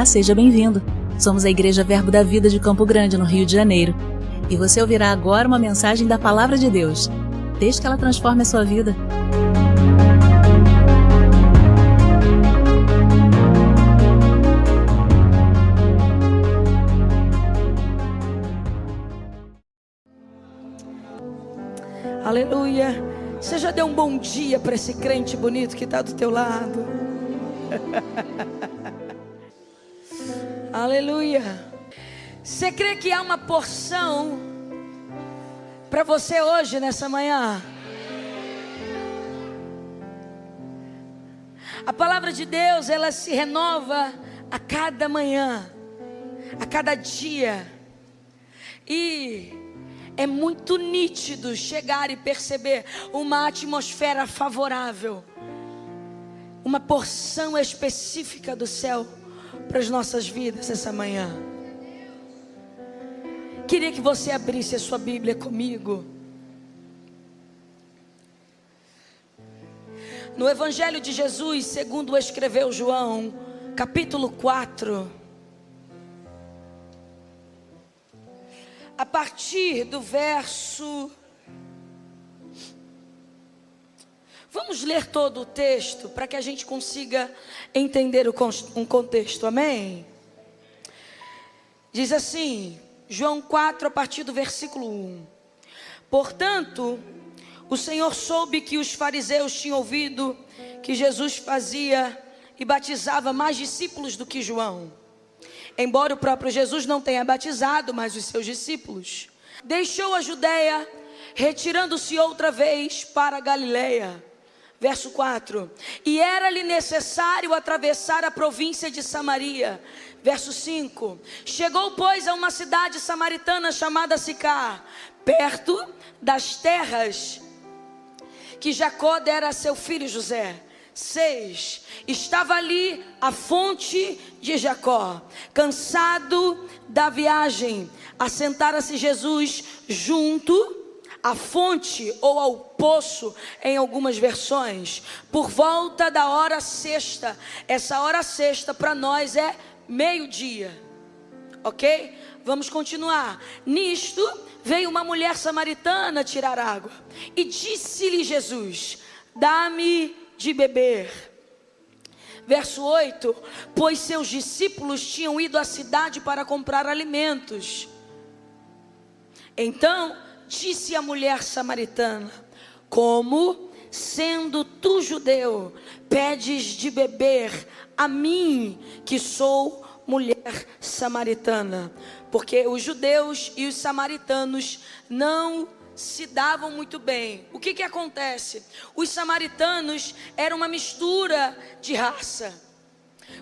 Olá, seja bem-vindo. Somos a Igreja Verbo da Vida de Campo Grande, no Rio de Janeiro. E você ouvirá agora uma mensagem da Palavra de Deus. Desde que ela transforme a sua vida. Aleluia. Você já deu um bom dia para esse crente bonito que está do teu lado? Aleluia. Você crê que há uma porção para você hoje, nessa manhã? A palavra de Deus, ela se renova a cada manhã, a cada dia. E é muito nítido chegar e perceber uma atmosfera favorável, uma porção específica do céu para as nossas vidas essa manhã. Queria que você abrisse a sua Bíblia comigo no Evangelho de Jesus, segundo escreveu João, capítulo 4. A partir do verso... Vamos ler todo o texto para que a gente consiga entender um contexto, amém? Diz assim, João 4, a partir do versículo 1. Portanto, o Senhor soube que os fariseus tinham ouvido que Jesus fazia e batizava mais discípulos do que João. Embora o próprio Jesus não tenha batizado, mas os seus discípulos. Deixou a Judeia, retirando-se outra vez para a Galileia. Verso 4. E era-lhe necessário atravessar a província de Samaria. Verso 5. Chegou, pois, a uma cidade samaritana chamada Sicar, perto das terras que Jacó dera a seu filho José. 6. Estava ali a fonte de Jacó. Cansado da viagem, assentara-se Jesus junto à fonte ou ao poço, em algumas versões, por volta da hora sexta. Essa hora sexta para nós é meio-dia, ok? Vamos continuar. Nisto veio uma mulher samaritana tirar água, e disse-lhe Jesus: dá-me de beber. Verso 8. Pois seus discípulos tinham ido à cidade para comprar alimentos. Então disse a mulher samaritana: como, sendo tu judeu, pedes de beber a mim, que sou mulher samaritana? Porque os judeus e os samaritanos não se davam muito bem. O que acontece? Os samaritanos eram uma mistura de raça.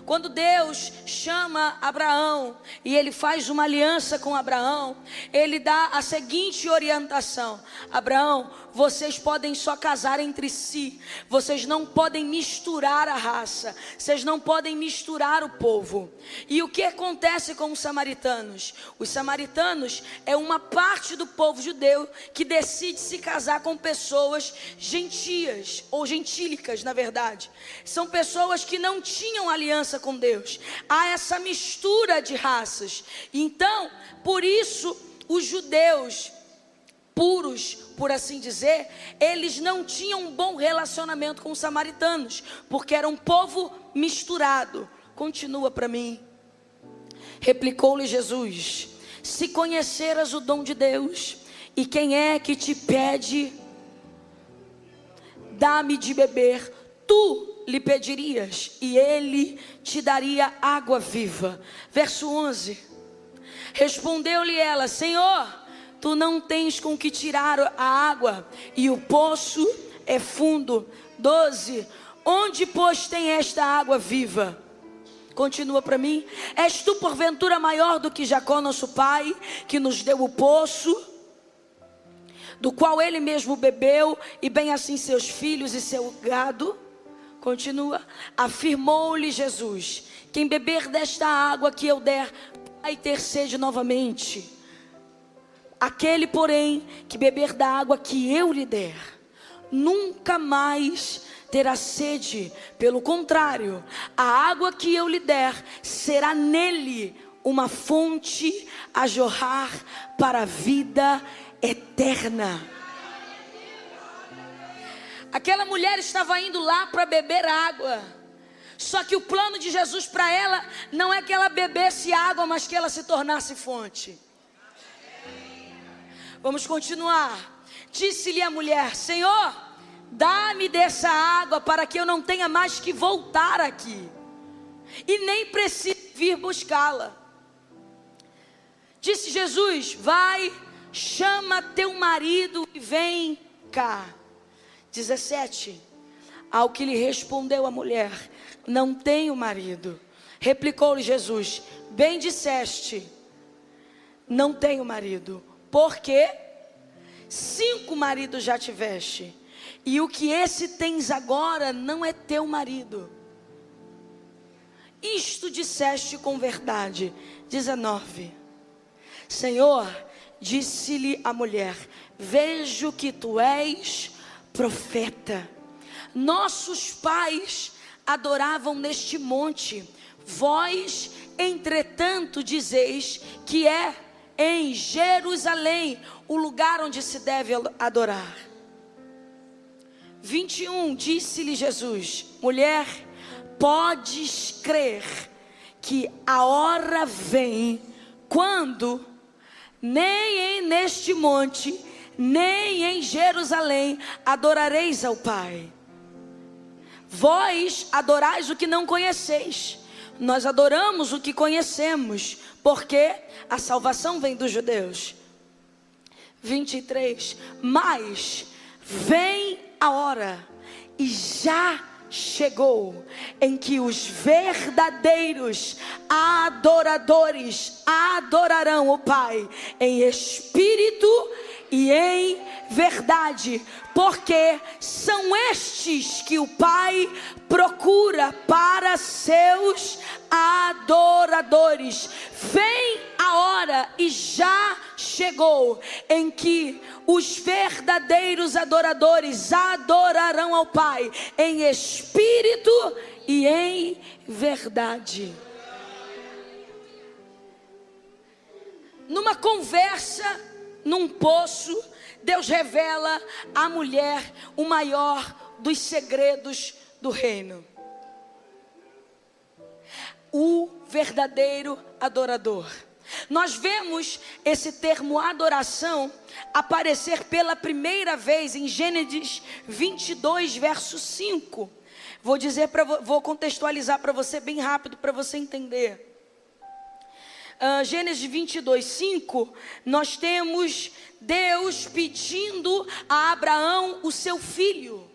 Quando Deus chama Abraão e ele faz uma aliança com Abraão, ele dá a seguinte orientação: Abraão, vocês podem só casar entre si, vocês não podem misturar a raça, vocês não podem misturar o povo. E o que acontece com os samaritanos? Os samaritanos é uma parte do povo judeu que decide se casar com pessoas gentias, ou gentílicas na verdade. São pessoas que não tinham aliança com Deus. Há essa mistura de raças. Então, por isso, os judeus puros, por assim dizer, eles não tinham um bom relacionamento com os samaritanos, porque era um povo misturado. Continua para mim. Replicou-lhe Jesus: se conheceras o dom de Deus, e quem é que te pede, dá-me de beber, tu lhe pedirias, e ele te daria água viva. Verso 11. Respondeu-lhe ela: Senhor, tu não tens com que tirar a água, e o poço é fundo. 12. Onde, pois, tem esta água viva? Continua para mim. És tu porventura maior do que Jacó nosso pai, que nos deu o poço, do qual ele mesmo bebeu, e bem assim seus filhos e seu gado? Continua. Afirmou-lhe Jesus: quem beber desta água que eu der, vai ter sede novamente. Aquele, porém, que beber da água que eu lhe der, nunca mais terá sede. Pelo contrário, a água que eu lhe der será nele uma fonte a jorrar para a vida eterna. Aquela mulher estava indo lá para beber água. Só que o plano de Jesus para ela não é que ela bebesse água, mas que ela se tornasse fonte. Vamos continuar. Disse-lhe a mulher: Senhor, dá-me dessa água para que eu não tenha mais que voltar aqui e nem precise vir buscá-la. Disse Jesus: vai, chama teu marido e vem cá. 17. Ao que lhe respondeu a mulher: não tenho marido. Replicou-lhe Jesus: bem disseste, não tenho marido, porque 5 maridos já tiveste, e o que esse tens agora não é teu marido. Isto disseste com verdade. 19. Senhor, disse-lhe a mulher: vejo que tu és profeta. Nossos pais adoravam neste monte, vós, entretanto, dizeis que é em Jerusalém o lugar onde se deve adorar. 21, disse-lhe Jesus: mulher, podes crer que a hora vem quando nem neste monte, nem em Jerusalém adorareis ao Pai. Vós adorais o que não conheceis, nós adoramos o que conhecemos, porque a salvação vem dos judeus. 23, mas vem a hora, e já chegou, em que os verdadeiros adoradores adorarão o Pai em espírito e em verdade, porque são estes que o Pai procura para seus adoradores. Vem a hora, e já chegou, em que os verdadeiros adoradores adorarão ao Pai em espírito e em verdade. Numa conversa, num poço, Deus revela à mulher o maior dos segredos do reino: o verdadeiro adorador. Nós vemos esse termo adoração aparecer pela primeira vez em Gênesis 22, verso 5. Vou contextualizar para você bem rápido, para você entender. Gênesis 22, 5, nós temos Deus pedindo a Abraão o seu filho.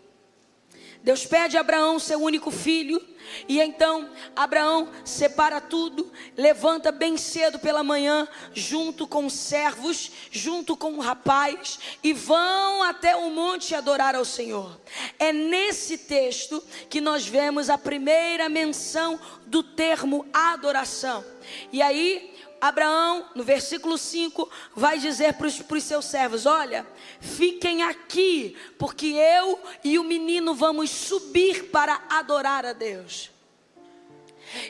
Deus pede a Abraão o seu único filho, e então Abraão separa tudo, levanta bem cedo pela manhã, junto com os servos, junto com o rapaz, e vão até o monte adorar ao Senhor. É nesse texto que nós vemos a primeira menção do termo adoração. E aí Abraão, no versículo 5, vai dizer para os seus servos: olha, fiquem aqui, porque eu e o menino vamos subir para adorar a Deus.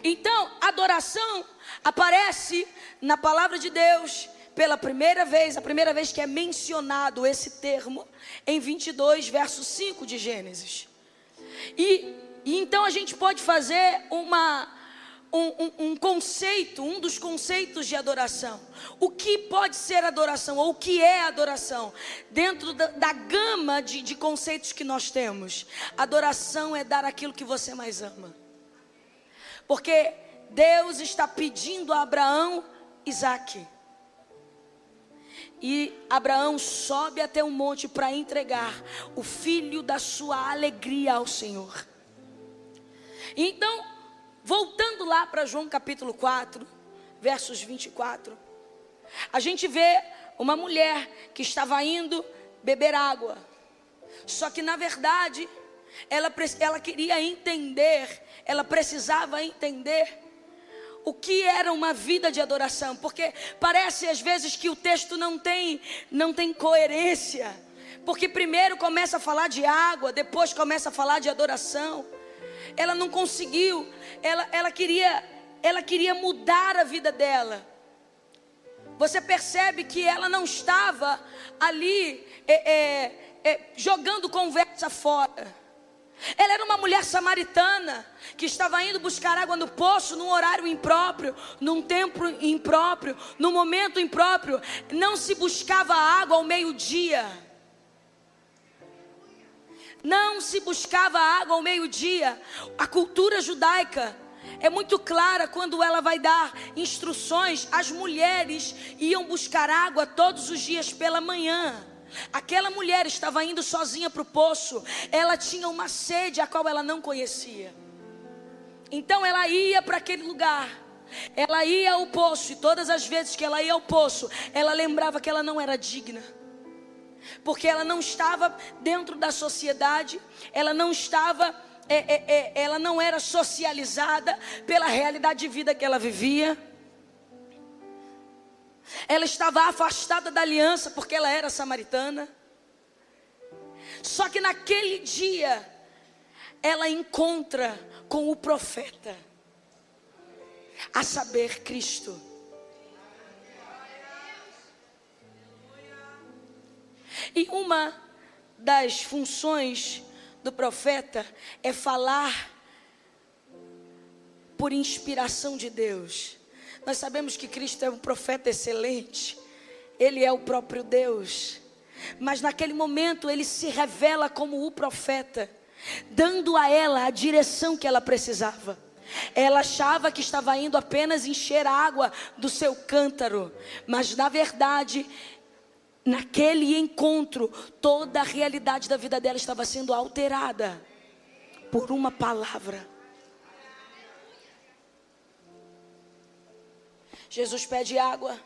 Então, adoração aparece na palavra de Deus pela primeira vez, a primeira vez que é mencionado esse termo, em 22, verso 5 de Gênesis. E então a gente pode fazer um conceito, um dos conceitos de adoração. O que pode ser adoração, ou o que é adoração? Dentro da gama de conceitos que nós temos, adoração é dar aquilo que você mais ama. Porque Deus está pedindo a Abraão Isaque. E Abraão sobe até um monte para entregar o filho da sua alegria ao Senhor. Então, voltando lá para João capítulo 4, versos 24, a gente vê uma mulher que estava indo beber água. Só que na verdade, ela queria entender, ela precisava entender o que era uma vida de adoração. Porque parece às vezes que o texto não tem coerência. Porque primeiro começa a falar de água, depois começa a falar de adoração. Ela não conseguiu, ela queria mudar a vida dela. Você percebe que ela não estava ali jogando conversa fora. Ela era uma mulher samaritana que estava indo buscar água no poço, num horário impróprio, num tempo impróprio, num momento impróprio. Não se buscava água ao meio-dia. Não se buscava água ao meio-dia. A cultura judaica é muito clara quando ela vai dar instruções. As mulheres iam buscar água todos os dias pela manhã. Aquela mulher estava indo sozinha para o poço. Ela tinha uma sede a qual ela não conhecia. Então ela ia para aquele lugar. Ela ia ao poço. E todas as vezes que ela ia ao poço, ela lembrava que ela não era digna. Porque ela não estava dentro da sociedade. Ela não estava... ela não era socializada pela realidade de vida que ela vivia. Ela estava afastada da aliança porque ela era samaritana. Só que naquele dia ela encontra com o profeta, a saber, Cristo. E uma das funções do profeta é falar por inspiração de Deus. Nós sabemos que Cristo é um profeta excelente. Ele é o próprio Deus. Mas naquele momento ele se revela como o profeta, dando a ela a direção que ela precisava. Ela achava que estava indo apenas encher a água do seu cântaro. Mas na verdade, naquele encontro, toda a realidade da vida dela estava sendo alterada por uma palavra. Jesus pede água.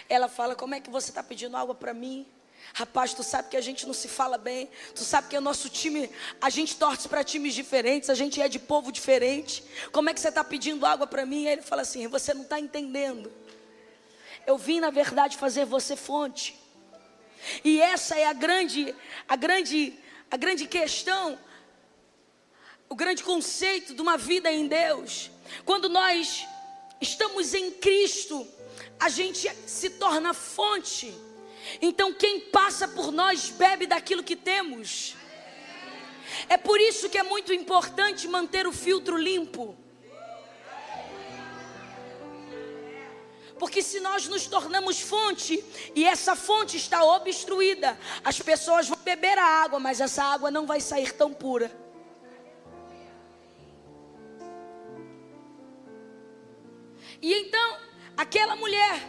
Ela fala: como é que você está pedindo água para mim? Rapaz, tu sabe que a gente não se fala bem. Tu sabe que o nosso time, a gente torce para times diferentes. A gente é de povo diferente. Como é que você está pedindo água para mim? Aí ele fala assim: você não está entendendo. Eu vim na verdade fazer você fonte. E essa é a grande questão, o grande conceito de uma vida em Deus. Quando nós estamos em Cristo, a gente se torna fonte. Então quem passa por nós bebe daquilo que temos. É por isso que é muito importante manter o filtro limpo. Porque se nós nos tornamos fonte e essa fonte está obstruída, as pessoas vão beber a água, mas essa água não vai sair tão pura. E então, aquela mulher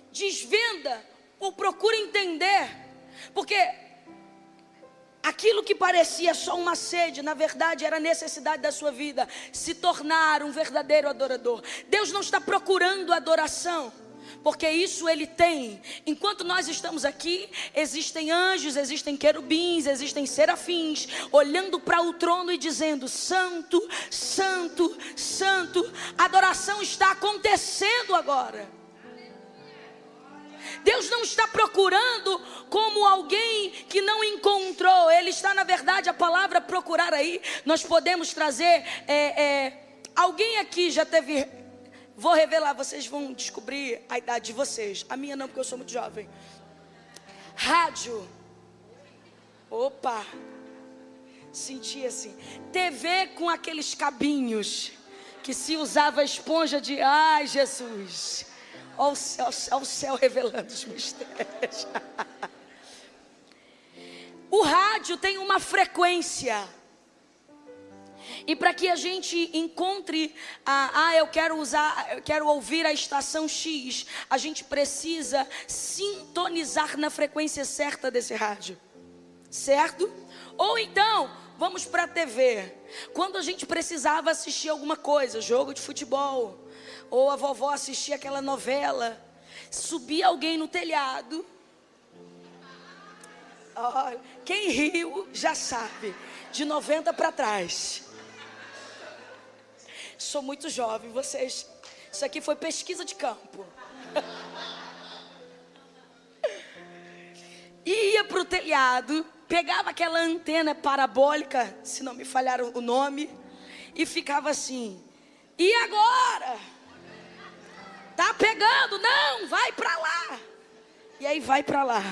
desvenda ou procura entender, porque aquilo que parecia só uma sede, na verdade era a necessidade da sua vida, se tornar um verdadeiro adorador. Deus não está procurando adoração, porque isso Ele tem. Enquanto nós estamos aqui, existem anjos, existem querubins, existem serafins, olhando para o trono e dizendo: santo, santo, santo. A adoração está acontecendo agora. Deus não está procurando como alguém que não encontrou. Ele está, na verdade, a palavra procurar aí. Nós podemos trazer alguém aqui já teve. Vou revelar, vocês vão descobrir a idade de vocês. A minha não, porque eu sou muito jovem. Rádio. Opa. Senti assim. TV com aqueles cabinhos que se usava esponja de... Ai, Jesus. Olha o céu revelando os mistérios. O rádio tem uma frequência. E para que a gente encontre, eu quero ouvir a estação X, a gente precisa sintonizar na frequência certa desse rádio. Certo? Ou então, vamos para a TV. Quando a gente precisava assistir alguma coisa, jogo de futebol, ou a vovó assistia aquela novela, subia alguém no telhado. Olha, quem riu já sabe, de 90 para trás. Sou muito jovem, vocês. Isso aqui foi pesquisa de campo. Ia para o telhado, pegava aquela antena parabólica, se não me falhar o nome, e ficava assim: e agora? Tá pegando? Não, vai para lá. E aí vai para lá.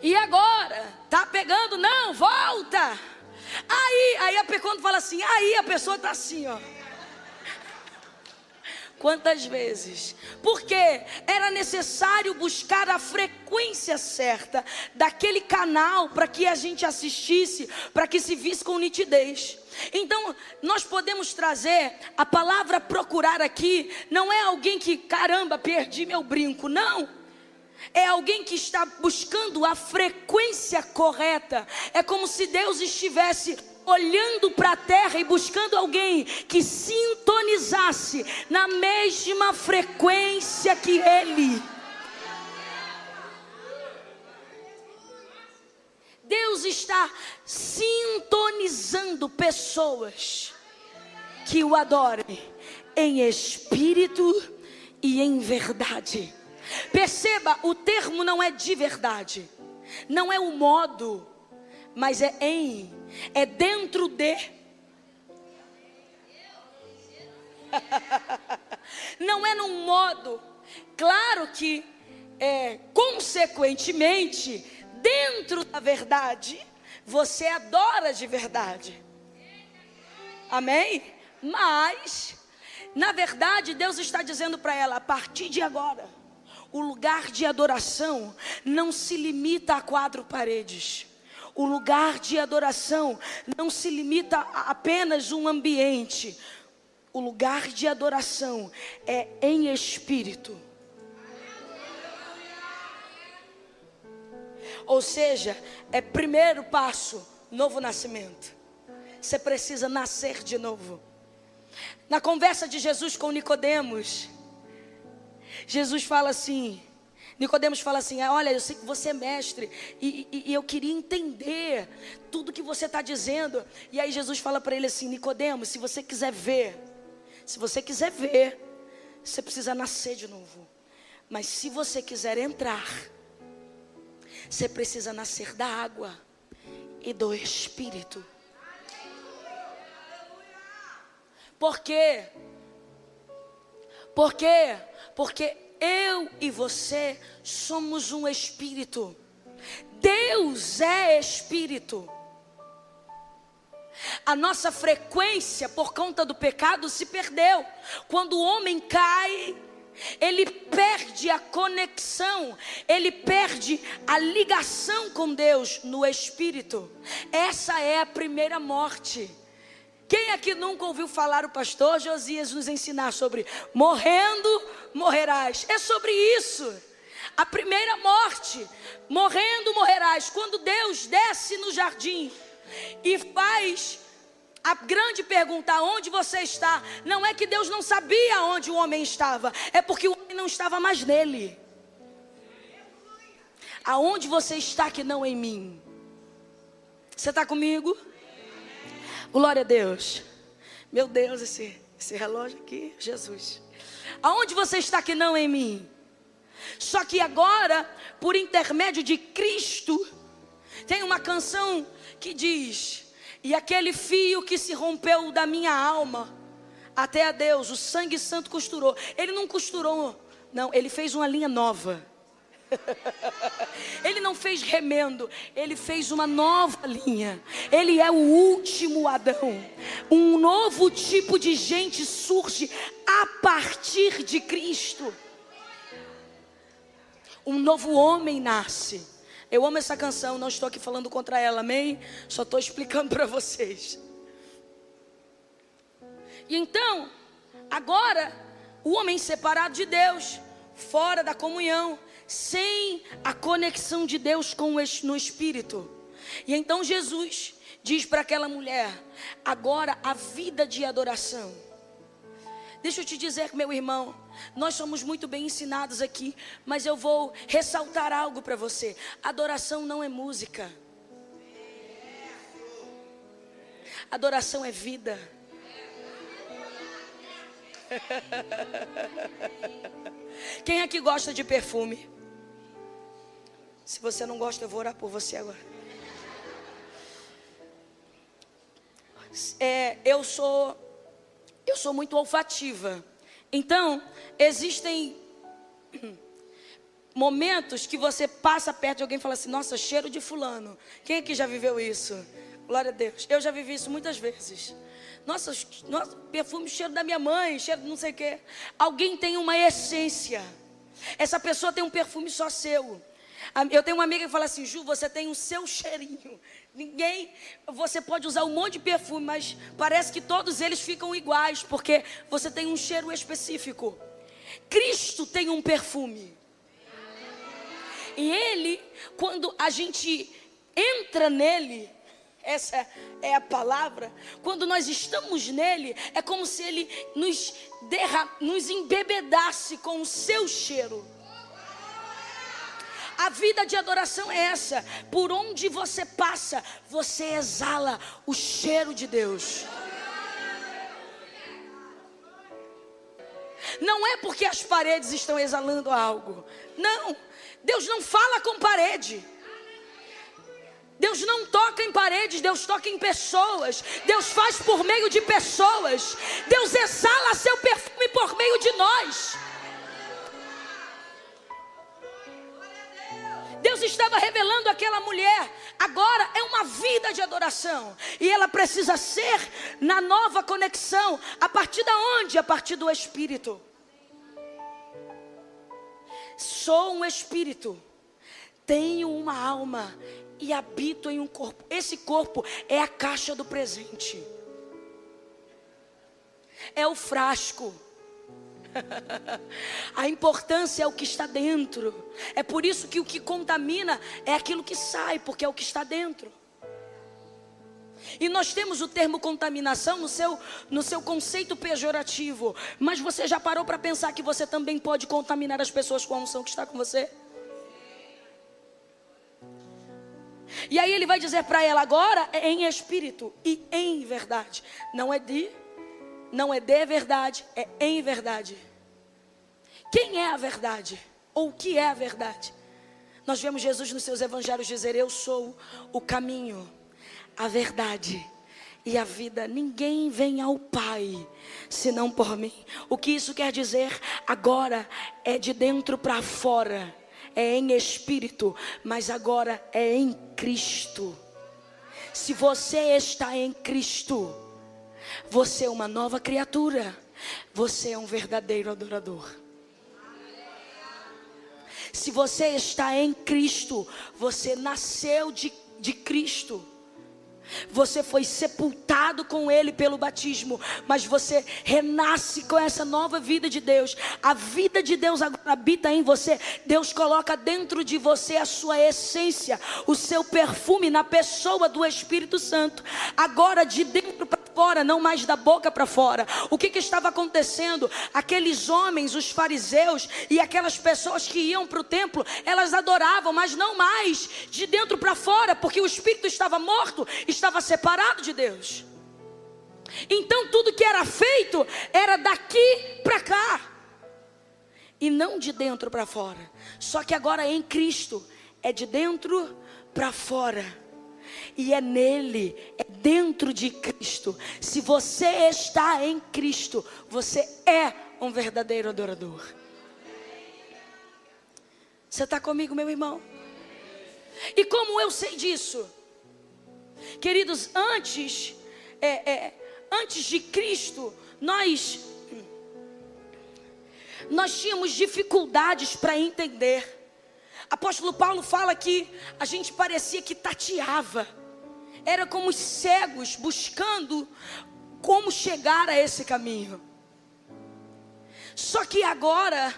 E agora? Tá pegando? Não, volta. Aí quando fala assim, aí a pessoa tá assim, ó. Quantas vezes? Porque era necessário buscar a frequência certa daquele canal para que a gente assistisse, para que se visse com nitidez. Então, nós podemos trazer a palavra procurar aqui, não é alguém que, caramba, perdi meu brinco, não. É alguém que está buscando a frequência correta. É como se Deus estivesse olhando para a terra e buscando alguém que sintonizasse na mesma frequência que Ele. Deus está sintonizando pessoas que o adorem em espírito e em verdade. Perceba, o termo não é de verdade, não é o modo, mas é em, é dentro de. Não é num modo. Claro que, consequentemente, dentro da verdade, você adora de verdade. Amém? Mas, na verdade, Deus está dizendo para ela, a partir de agora, o lugar de adoração não se limita a 4 paredes. O lugar de adoração não se limita a apenas um ambiente. O lugar de adoração é em espírito. Ou seja, é primeiro passo, novo nascimento. Você precisa nascer de novo. Na conversa de Jesus com Nicodemos, Jesus fala assim, Nicodemos fala assim, olha, eu sei que você é mestre, e eu queria entender tudo que você está dizendo. E aí Jesus fala para ele assim, Nicodemos, se você quiser ver, você precisa nascer de novo. Mas se você quiser entrar, você precisa nascer da água e do Espírito. Por quê? Porque eu e você somos um espírito. Deus é espírito. A nossa frequência por conta do pecado se perdeu. Quando o homem cai, ele perde a conexão, ele perde a ligação com Deus no espírito. Essa é a primeira morte. Quem aqui nunca ouviu falar o pastor Josias nos ensinar sobre morrendo, morrerás? É sobre isso. A primeira morte, morrendo, morrerás. Quando Deus desce no jardim e faz a grande pergunta, aonde você está? Não é que Deus não sabia onde o homem estava, é porque o homem não estava mais nele. Aonde você está que não em mim? Você está comigo? Glória a Deus. Meu Deus, esse relógio aqui, Jesus. Aonde você está que não em mim? Só que agora, por intermédio de Cristo, tem uma canção que diz: e aquele fio que se rompeu da minha alma até a Deus, o sangue santo costurou. Ele não costurou, não, ele fez uma linha nova. Ele não fez remendo, ele fez uma nova linha. Ele é o último Adão. Um novo tipo de gente surge a partir de Cristo. Um novo homem nasce. Eu amo essa canção, não estou aqui falando contra ela, amém? Só estou explicando para vocês. E então, agora, o homem separado de Deus, fora da comunhão, sem a conexão de Deus no Espírito. E então Jesus diz para aquela mulher, agora a vida de adoração. Deixa eu te dizer, meu irmão, nós somos muito bem ensinados aqui, mas eu vou ressaltar algo para você. Adoração não é música. Adoração é vida. Quem aqui gosta de perfume? Se você não gosta, eu vou orar por você agora. Eu sou muito olfativa. Então, existem momentos que você passa perto de alguém e fala assim: nossa, cheiro de fulano. Quem aqui já viveu isso? Glória a Deus. Eu já vivi isso muitas vezes. Nossa, perfume, cheiro da minha mãe, cheiro de não sei o quê. Alguém tem uma essência. Essa pessoa tem um perfume só seu. Eu tenho uma amiga que fala assim: Ju, você tem o seu cheirinho. Você pode usar um monte de perfume, mas parece que todos eles ficam iguais, porque você tem um cheiro específico. Cristo tem um perfume. E Ele, quando a gente entra nele, essa é a palavra, quando nós estamos nele, é como se Ele nos embebedasse com o seu cheiro. A vida de adoração é essa. Por onde você passa, você exala o cheiro de Deus. Não é porque as paredes estão exalando algo. Não, Deus não fala com parede. Deus não toca em paredes, Deus toca em pessoas. Deus faz por meio de pessoas. Deus exala seu perfume por meio de nós. Deus estava revelando àquela mulher: agora é uma vida de adoração. E ela precisa ser na nova conexão. A partir da onde? A partir do Espírito. Sou um Espírito, tenho uma alma e habito em um corpo. Esse corpo é a caixa do presente. É o frasco. A importância é o que está dentro. É por isso que o que contamina é aquilo que sai, porque é o que está dentro. E nós temos o termo contaminação no seu conceito pejorativo. Mas você já parou para pensar que você também pode contaminar as pessoas com a unção que está com você? E aí ele vai dizer para ela: agora é em espírito e em verdade. Não é de verdade, é em verdade. Quem é a verdade? Ou o que é a verdade? Nós vemos Jesus nos seus evangelhos dizer: eu sou o caminho, a verdade e a vida. Ninguém vem ao Pai senão por mim. O que isso quer dizer? Agora é de dentro para fora. É em espírito, mas agora é em Cristo. Se você está em Cristo, você é uma nova criatura. Você é um verdadeiro adorador. Se você está em Cristo, você nasceu de Cristo. Você foi sepultado com Ele pelo batismo, mas você renasce com essa nova vida de Deus. A vida de Deus agora habita em você. Deus coloca dentro de você a sua essência, o seu perfume na pessoa do Espírito Santo. Agora de dentro para fora, não mais da boca para fora. O que estava acontecendo? Aqueles homens, os fariseus e aquelas pessoas que iam para o templo, elas adoravam, mas não mais de dentro para fora, porque o Espírito estava morto, estava separado de Deus. Então tudo que era feito era daqui para cá e não de dentro para fora. Só que agora em Cristo é de dentro para fora. E é nele, é dentro de Cristo. Se você está em Cristo, você é um verdadeiro adorador. Você está comigo, meu irmão? E como eu sei disso? Queridos, antes de Cristo, nós tínhamos dificuldades para entender. Apóstolo Paulo fala que a gente parecia que tateava. Era como os cegos buscando como chegar a esse caminho. Só que agora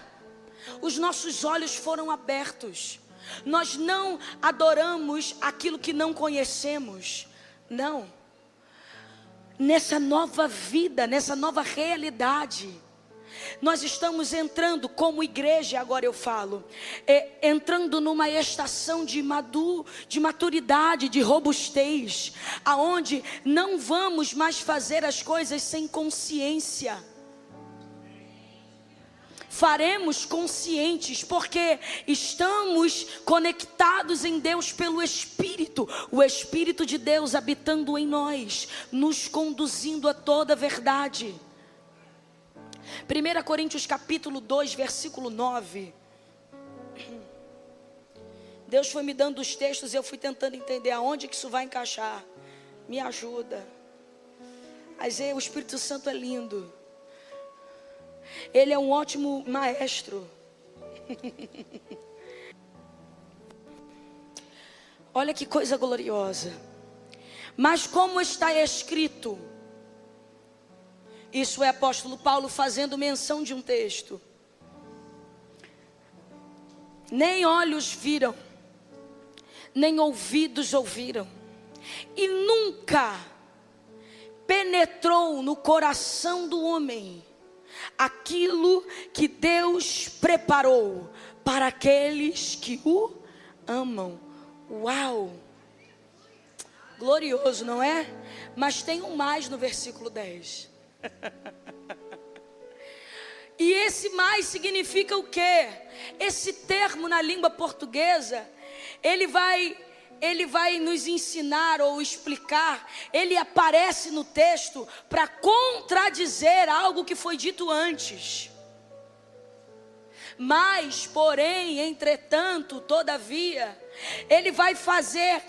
os nossos olhos foram abertos. Nós não adoramos aquilo que não conhecemos. Não. Nessa nova vida, nessa nova realidade, nós estamos entrando como igreja, agora eu falo, entrando numa estação de maturidade, de robustez, aonde não vamos mais fazer as coisas sem consciência. faremos conscientes, porque estamos conectados em Deus pelo Espírito, o Espírito de Deus habitando em nós, nos conduzindo a toda a verdade. 1 Coríntios capítulo 2, versículo 9. Deus foi me dando os textos e eu fui tentando entender aonde que isso vai encaixar. Me ajuda. Mas o Espírito Santo é lindo. Ele é um ótimo maestro. Olha que coisa gloriosa. Mas como está escrito, isso é apóstolo Paulo fazendo menção de um texto. Nem olhos viram, nem ouvidos ouviram, e nunca penetrou no coração do homem aquilo que Deus preparou para aqueles que o amam. Uau! Glorioso, não é? Mas tem um mais no versículo 10. E esse mais significa o quê? Esse termo na língua portuguesa, ele vai nos ensinar ou explicar, ele aparece no texto para contradizer algo que foi dito antes. Mas, porém, entretanto, todavia, ele vai fazer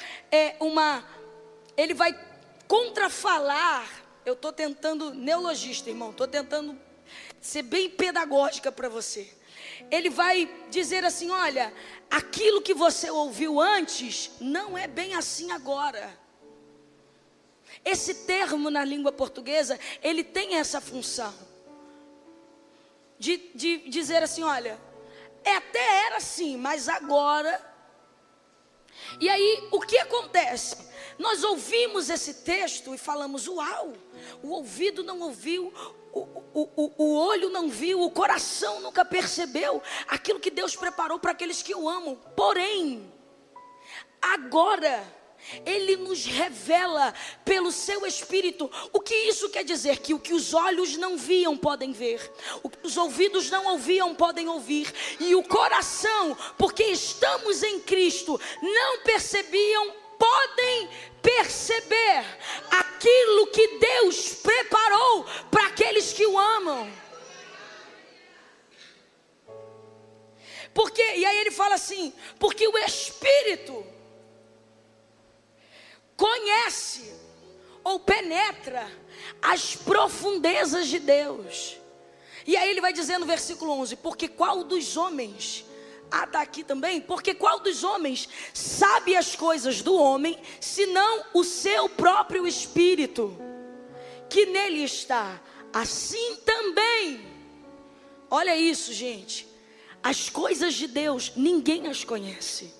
ele vai contrafalar. Eu estou tentando, neologista, irmão, estou tentando ser bem pedagógica para você. Ele vai dizer assim: olha, aquilo que você ouviu antes não é bem assim agora. Esse termo na língua portuguesa, ele tem essa função de dizer assim: olha, até era assim, mas agora. E aí, o que acontece? Nós ouvimos esse texto e falamos: uau, o ouvido não ouviu, o olho não viu, o coração nunca percebeu aquilo que Deus preparou para aqueles que o amam. Porém, agora Ele nos revela pelo seu Espírito. O que isso quer dizer? Que o que os olhos não viam podem ver, o que os ouvidos não ouviam podem ouvir, e o coração, porque estamos em Cristo, não percebiam, podem perceber aquilo que Deus preparou para aqueles que o amam. Porque, e aí ele fala assim: porque o Espírito conhece ou penetra as profundezas de Deus. E aí ele vai dizer no versículo 11: porque qual dos homens... está aqui também. Porque qual dos homens sabe as coisas do homem, senão o seu próprio espírito que nele está? Assim também, olha isso, gente, as coisas de Deus ninguém as conhece,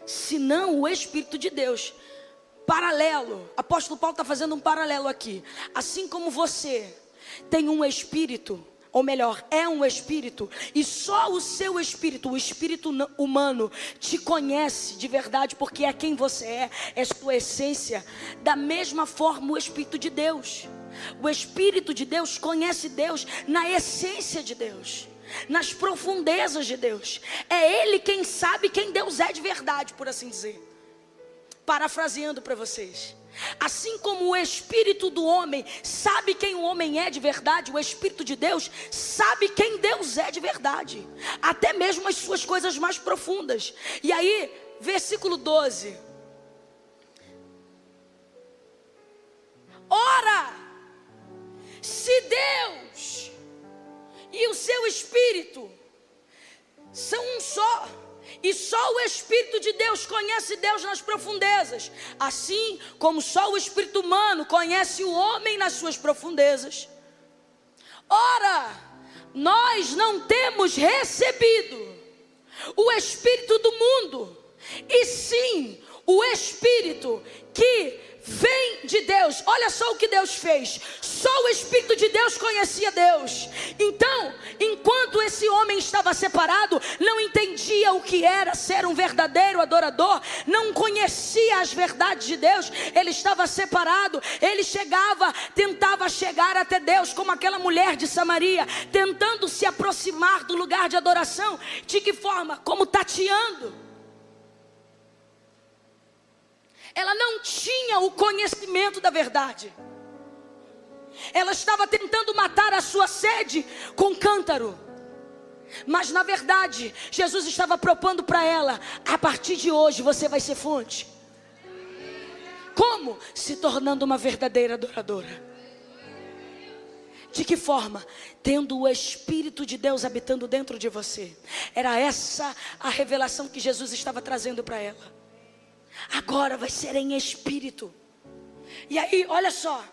senão o Espírito de Deus. Paralelo, apóstolo Paulo está fazendo um paralelo aqui. Assim como você tem um espírito, ou melhor, é um espírito, e só o seu espírito, o espírito humano, te conhece de verdade, porque é quem você é sua essência. Da mesma forma, o Espírito de Deus, o Espírito de Deus conhece Deus na essência de Deus, nas profundezas de Deus. É Ele quem sabe quem Deus é de verdade, por assim dizer. Parafraseando para vocês: assim como o espírito do homem sabe quem o homem é de verdade, o Espírito de Deus sabe quem Deus é de verdade, até mesmo as suas coisas mais profundas. E aí, versículo 12: ora, se Deus e o seu Espírito são um só, e só o Espírito de Deus conhece Deus nas profundezas, assim como só o espírito humano conhece o homem nas suas profundezas. Ora, nós não temos recebido o Espírito do mundo, e sim o Espírito que vem de Deus. Olha só o que Deus fez: Só o Espírito de Deus conhecia Deus. Então, enquanto esse homem estava separado, não entendia o que era ser um verdadeiro adorador, não conhecia as verdades de Deus, ele estava separado. Ele tentava chegar até Deus, como aquela mulher de Samaria, tentando se aproximar do lugar de adoração. De que forma? Como tateando. Ela não tinha o conhecimento da verdade. Ela estava tentando matar a sua sede com cântaro. Mas na verdade, Jesus estava propondo para ela: a partir de hoje você vai ser fonte. Como? Se tornando uma verdadeira adoradora. De que forma? Tendo o Espírito de Deus habitando dentro de você. Era essa a revelação que Jesus estava trazendo para ela. Agora vai ser em espírito. E aí, olha só,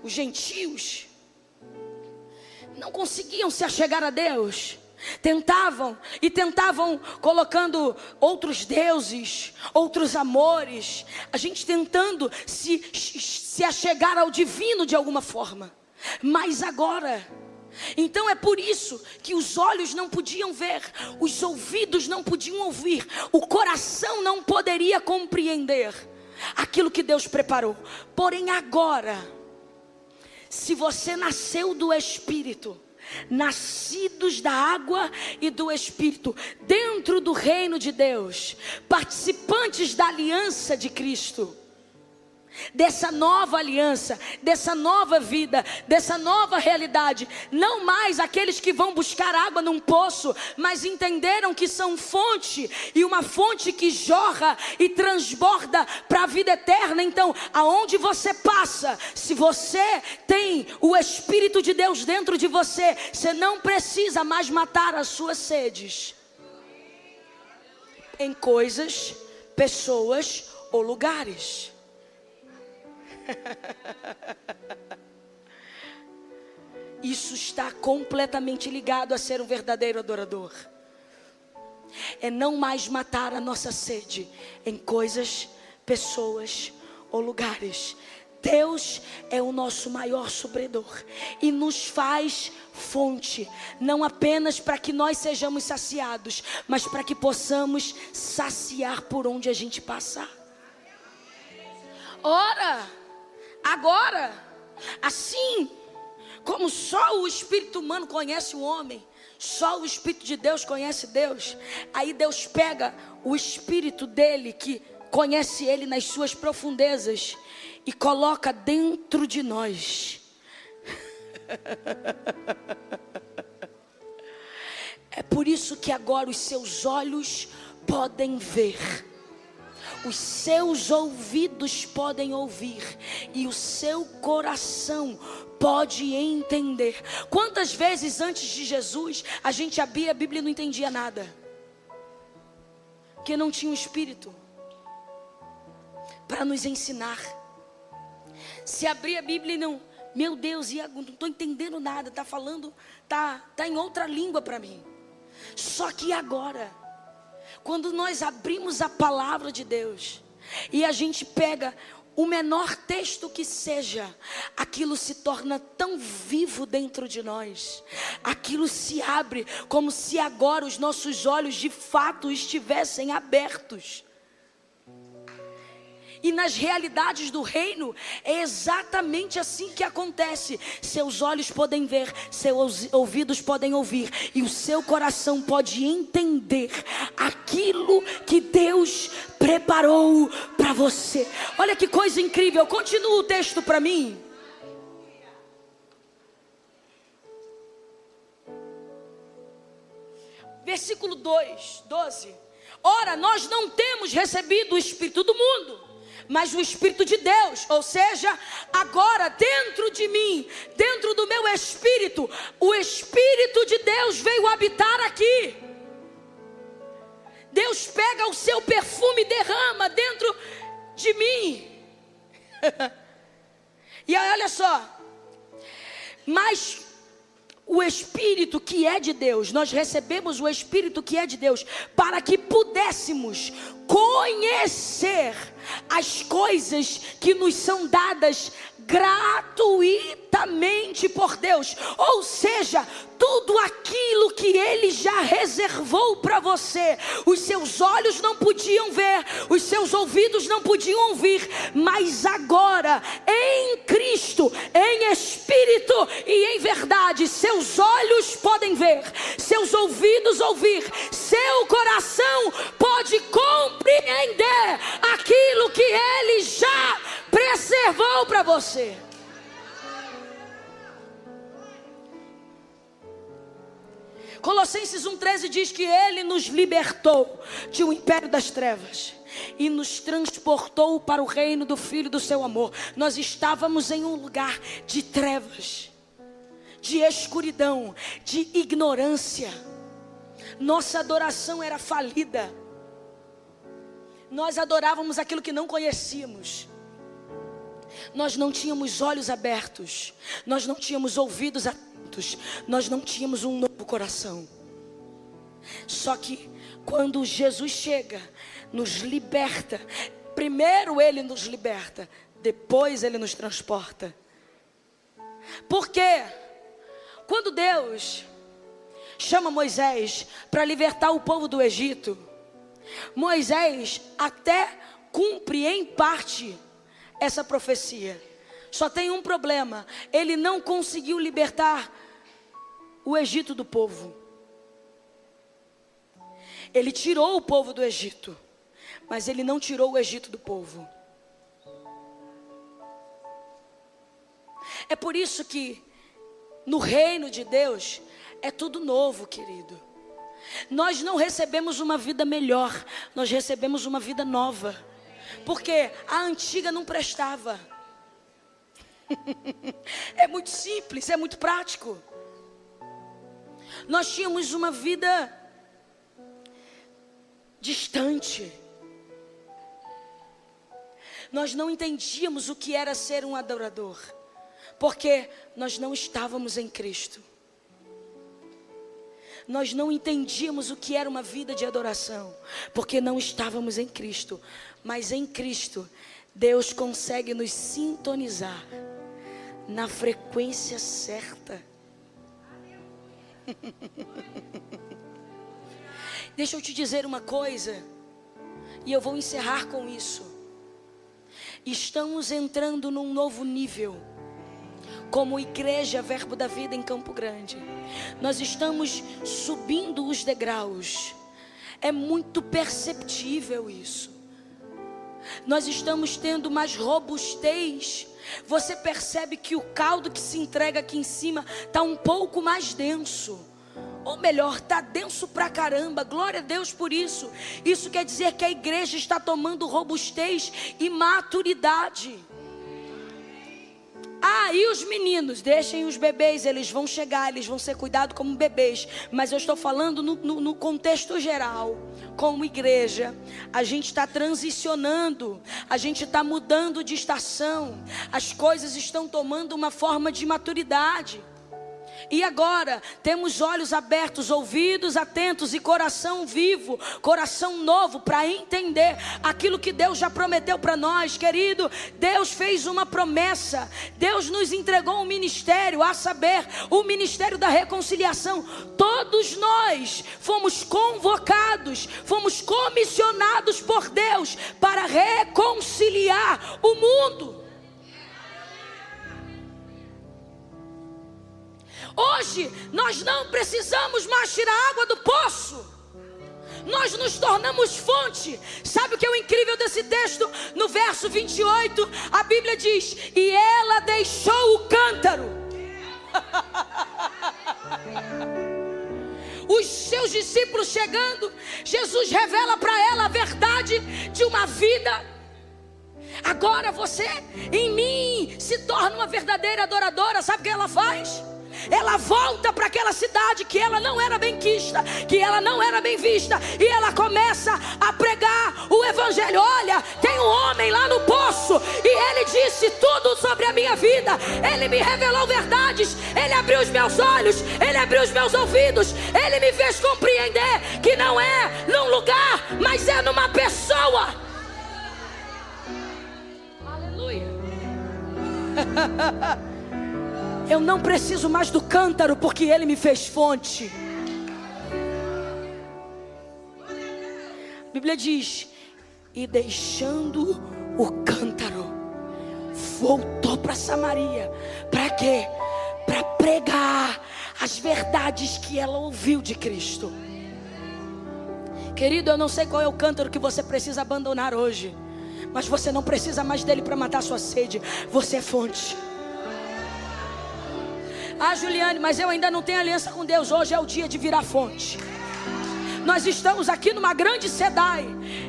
os gentios, não conseguiam se achegar a Deus. Tentavam colocando outros deuses, outros amores. A gente tentando se achegar ao divino de alguma forma. Mas agora, então é por isso que os olhos não podiam ver, os ouvidos não podiam ouvir, o coração não poderia compreender aquilo que Deus preparou. Porém agora, se você nasceu do Espírito, nascidos da água e do Espírito, dentro do reino de Deus, participantes da aliança de Cristo, dessa nova aliança, dessa nova vida, dessa nova realidade, não mais aqueles que vão buscar água num poço, mas entenderam que são fonte, e uma fonte que jorra e transborda para a vida eterna. Então, aonde você passa, se você tem o Espírito de Deus dentro de você, você não precisa mais matar as suas sedes em coisas, pessoas ou lugares. Isso está completamente ligado a ser um verdadeiro adorador. É não mais matar a nossa sede em coisas, pessoas ou lugares. Deus é o nosso maior supridor e nos faz fonte, não apenas para que nós sejamos saciados, mas para que possamos saciar por onde a gente passar. Ora, agora, assim como só o espírito humano conhece o homem, só o Espírito de Deus conhece Deus. Aí Deus pega o Espírito dele, que conhece ele nas suas profundezas, e coloca dentro de nós. É por isso que agora os seus olhos podem ver, os seus ouvidos podem ouvir, e o seu coração pode entender. Quantas vezes antes de Jesus a gente abria a Bíblia e não entendia nada, porque não tinha um Espírito para nos ensinar. Se abria a Bíblia e não, meu Deus, Iago, não estou entendendo nada, está falando, tá em outra língua para mim. Só que agora, quando nós abrimos a palavra de Deus e a gente pega o menor texto que seja, aquilo se torna tão vivo dentro de nós, aquilo se abre como se agora os nossos olhos de fato estivessem abertos. E nas realidades do reino, é exatamente assim que acontece. Seus olhos podem ver, seus ouvidos podem ouvir, e o seu coração pode entender aquilo que Deus preparou para você. Olha que coisa incrível, continua o texto para mim. Versículo 12. Ora, nós não temos recebido o Espírito do mundo, mas o Espírito de Deus, ou seja, agora dentro de mim, dentro do meu espírito, o Espírito de Deus veio habitar aqui. Deus pega o seu perfume e derrama dentro de mim. E aí, olha só, mas o Espírito que é de Deus, nós recebemos o Espírito que é de Deus, para que pudéssemos conhecer as coisas que nos são dadas gratuitamente por Deus, ou seja, tudo aquilo que Ele já reservou para você. Os seus olhos não podiam ver, os seus ouvidos não podiam ouvir, mas agora em Cristo, em Espírito e em verdade, seus olhos podem ver, seus ouvidos ouvir, seu coração pode compreender aquilo que Ele já preservou para você. Colossenses 1,13 diz que Ele nos libertou de um império das trevas e nos transportou para o reino do Filho do seu amor. Nós estávamos em um lugar de trevas, de escuridão, de ignorância. Nossa adoração era falida. Nós adorávamos aquilo que não conhecíamos. Nós não tínhamos olhos abertos, nós não tínhamos ouvidos atentos, nós não tínhamos um novo coração. Só que quando Jesus chega, nos liberta. Primeiro Ele nos liberta, depois Ele nos transporta. Por quê? Quando Deus chama Moisés para libertar o povo do Egito, Moisés até cumpre em parte essa profecia. Só tem um problema: ele não conseguiu libertar o Egito do povo. Ele tirou o povo do Egito, mas ele não tirou o Egito do povo. É por isso que no reino de Deus é tudo novo, querido. Nós não recebemos uma vida melhor, nós recebemos uma vida nova. Porque a antiga não prestava. É muito simples, é muito prático. Nós tínhamos uma vida distante. Nós não entendíamos o que era ser um adorador, porque nós não estávamos em Cristo. Nós não entendíamos o que era uma vida de adoração, porque não estávamos em Cristo. Mas em Cristo, Deus consegue nos sintonizar na frequência certa. Deixa eu te dizer uma coisa, e eu vou encerrar com isso. Estamos entrando num novo nível, como igreja Verbo da Vida em Campo Grande. Nós estamos subindo os degraus. É muito perceptível isso. Nós estamos tendo mais robustez. Você percebe que o caldo que se entrega aqui em cima está um pouco mais denso. Ou melhor, está denso pra caramba. Glória a Deus por isso. Isso quer dizer que a igreja está tomando robustez e maturidade. Ah, e os meninos, deixem os bebês, eles vão chegar, eles vão ser cuidados como bebês. Mas eu estou falando no contexto geral. Como igreja, a gente está transicionando, a gente está mudando de estação. As coisas estão tomando uma forma de maturidade. E agora temos olhos abertos, ouvidos atentos e coração vivo, coração novo para entender aquilo que Deus já prometeu para nós, querido. Deus fez uma promessa, Deus nos entregou um ministério, a saber, o ministério da reconciliação. Todos nós fomos convocados, fomos comissionados por Deus para reconciliar o mundo. Hoje nós não precisamos mais tirar água do poço. Nós nos tornamos fonte. Sabe o que é o incrível desse texto? No verso 28, a Bíblia diz: e ela deixou o cântaro. Os seus discípulos chegando, Jesus revela para ela a verdade de uma vida. Agora você em mim se torna uma verdadeira adoradora. Sabe o que ela faz? ela volta para aquela cidade que ela não era bem quista, que ela não era bem vista, e ela começa a pregar o evangelho. Olha, tem um homem lá no poço, e ele disse tudo sobre a minha vida, ele me revelou verdades, ele abriu os meus olhos, ele abriu os meus ouvidos, ele me fez compreender que não é num lugar, mas é numa pessoa. Aleluia. Eu não preciso mais do cântaro, porque ele me fez fonte. A Bíblia diz: e deixando o cântaro, voltou para Samaria. Para quê? Para pregar as verdades que ela ouviu de Cristo. Querido, eu não sei qual é o cântaro que você precisa abandonar hoje, mas você não precisa mais dele para matar sua sede. Você é fonte. Ah, Juliane, mas eu ainda não tenho aliança com Deus. Hoje é o dia de virar fonte. Nós estamos aqui numa grande SEDAI,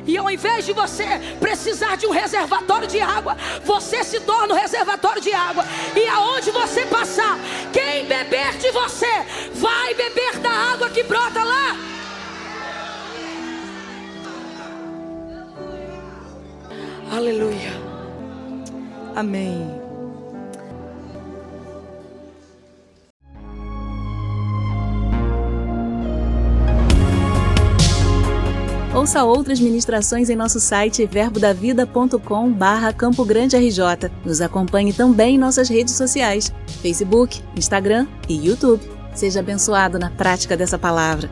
e ao invés de você precisar de um reservatório de água, você se torna um reservatório de água. E aonde você passar, quem beber de você vai beber da água que brota lá. Aleluia. Amém. Ouça outras ministrações em nosso site verbodavida.com/Campo Grande RJ. Nos acompanhe também em nossas redes sociais, Facebook, Instagram e YouTube. Seja abençoado na prática dessa palavra.